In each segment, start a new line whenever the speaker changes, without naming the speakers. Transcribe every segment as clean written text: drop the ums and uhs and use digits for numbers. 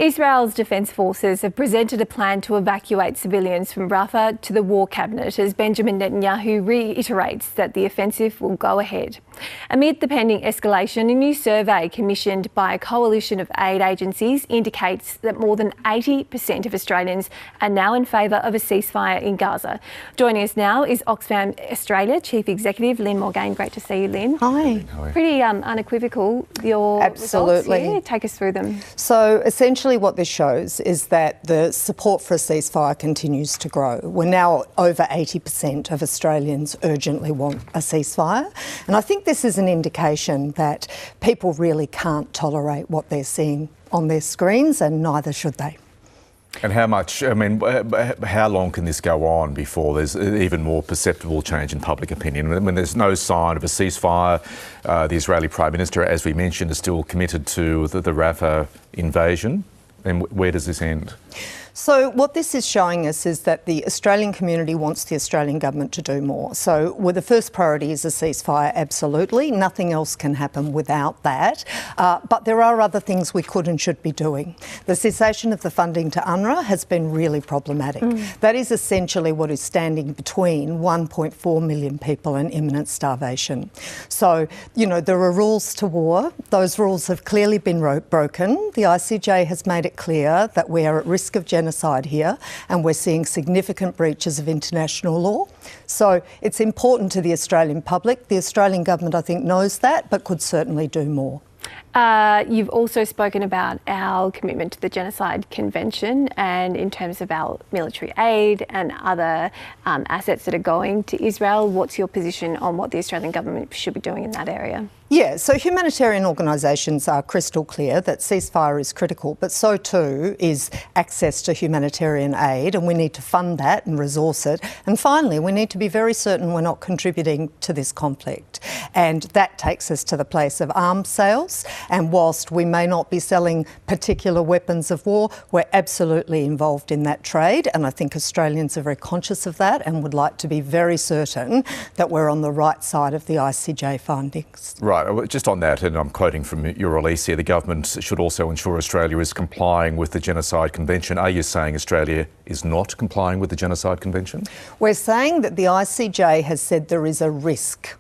Israel's defence forces have presented a plan to evacuate civilians from Rafah to the War Cabinet as Benjamin Netanyahu reiterates that the offensive will go ahead. Amid the pending escalation, a new survey commissioned by a coalition of aid agencies indicates that more than 80% of Australians are now in favour of a ceasefire in Gaza. Joining us now is Oxfam Australia Chief Executive Lynn Morgaine. Great to see you, Lynn.
Hi.
Pretty unequivocal, your results here. Take us through them.
So essentially what this shows is that the support for a ceasefire continues to grow. We're now over 80% of Australians urgently want a ceasefire. And I think this is an indication that people really can't tolerate what they're seeing on their screens, and neither should they.
And how much, how long can this go on before there's even more perceptible change in public opinion? I mean, there's no sign of a ceasefire. The Israeli Prime Minister, as we mentioned, is still committed to the Rafah invasion. And where does this end?
So what this is showing us is that the Australian community wants the Australian government to do more. So the first priority is a ceasefire, absolutely. Nothing else can happen without that. But there are other things we could and should be doing. The cessation of the funding to UNRWA has been really problematic. That is essentially what is standing between 1.4 million people and imminent starvation. So, you know, there are rules to war. Those rules have clearly been broken. The ICJ has made it clear that we are at risk of genocide here, and we're seeing significant breaches of international law. So it's important to the Australian public. The Australian government, I think, knows that, but could certainly do more.
You've also spoken about our commitment to the Genocide Convention and in terms of our military aid and other assets that are going to Israel. What's your position on what the Australian government should be doing in that area?
Yeah, so humanitarian organisations are crystal clear that ceasefire is critical, but so too is access to humanitarian aid, and we need to fund that and resource it. And finally, we need to be very certain we're not contributing to this conflict. And that takes us to the place of arms sales. And whilst we may not be selling particular weapons of war, we're absolutely involved in that trade. And I think Australians are very conscious of that and would like to be very certain that we're on the right side of the ICJ findings.
Right. Just on that, and I'm quoting from your release here, the government should also ensure Australia is complying with the Genocide Convention. Are you saying Australia is not complying with the Genocide Convention?
We're saying that the ICJ has said there is a risk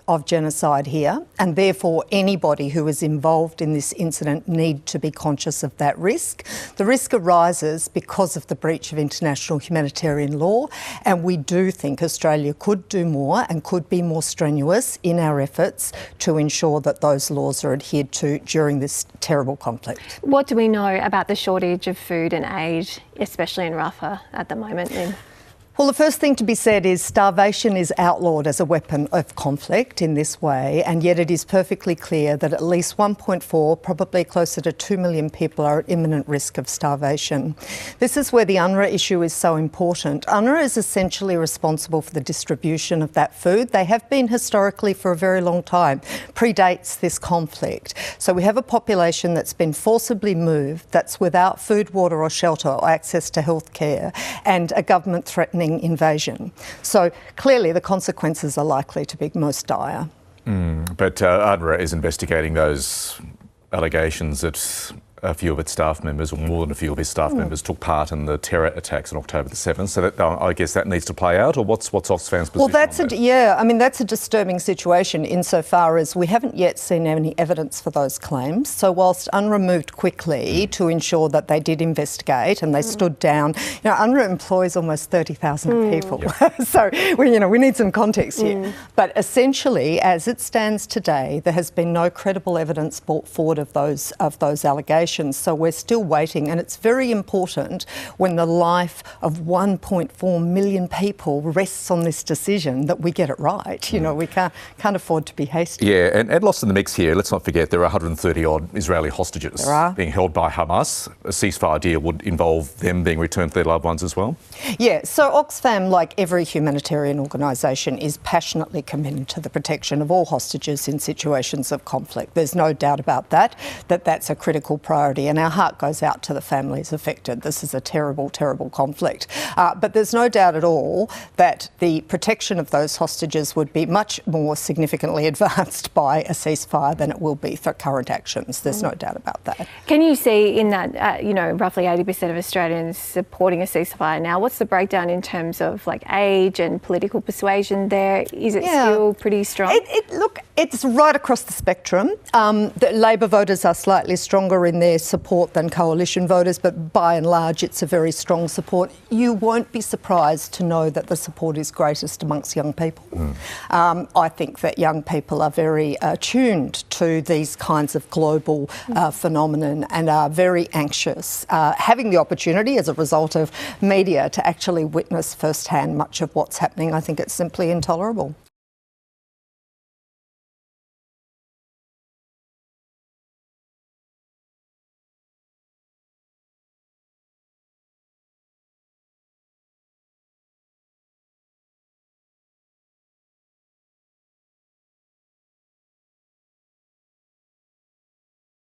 of genocide here, and therefore anybody who is involved in this incident need to be conscious of that risk. The risk arises because of the breach of international humanitarian law, and we do think Australia could do more and could be more strenuous in our efforts to ensure that those laws are adhered to during this terrible conflict.
What do we know about the shortage of food and aid, especially in Rafah at the moment, Lynn?
Well, the first thing to be said is starvation is outlawed as a weapon of conflict in this way, and yet it is perfectly clear that at least 1.4, probably closer to 2 million people are at imminent risk of starvation. This is where the UNRWA issue is so important. UNRWA is essentially responsible for the distribution of that food. They have been historically for a very long time, predates this conflict. So we have a population that's been forcibly moved, that's without food, water or shelter or access to health care, and a government threatening invasion. So clearly the consequences are likely to be most dire.
But UNRWA is investigating those allegations that a few of its staff members, or more than a few of its staff members, took part in the terror attacks on October the 7th. So that, I guess that needs to play out, or what's Oxfam's position?
Well, that's a disturbing situation insofar as we haven't yet seen any evidence for those claims. So whilst UNRWA moved quickly to ensure that they did investigate and they stood down, UNRWA employs almost 30,000 people. Yep. So we need some context here. But essentially, as it stands today, there has been no credible evidence brought forward of those allegations. So we're still waiting, and it's very important when the life of 1.4 million people rests on this decision that we get it right. We can't afford to be hasty.
Yeah, and lost in the mix here, let's not forget there are 130-odd Israeli hostages being held by Hamas. A ceasefire deal would involve them being returned to their loved ones as well?
Yeah, so Oxfam, like every humanitarian organisation, is passionately committed to the protection of all hostages in situations of conflict. There's no doubt about that, that's a critical priority. priority, and our heart goes out to the families affected. This is a terrible, terrible conflict. But there's no doubt at all that the protection of those hostages would be much more significantly advanced by a ceasefire than it will be for current actions. There's no doubt about that.
Can you see in that, roughly 80% of Australians supporting a ceasefire now? What's the breakdown in terms of like age and political persuasion there? Is it still pretty strong?
Look, it's right across the spectrum. The Labor voters are slightly stronger in their support than coalition voters, but by and large it's a very strong support. You won't be surprised to know that the support is greatest amongst young people. I think that young people are very attuned to these kinds of global phenomenon and are very anxious, having the opportunity as a result of media to actually witness firsthand much of what's happening. I think it's simply intolerable.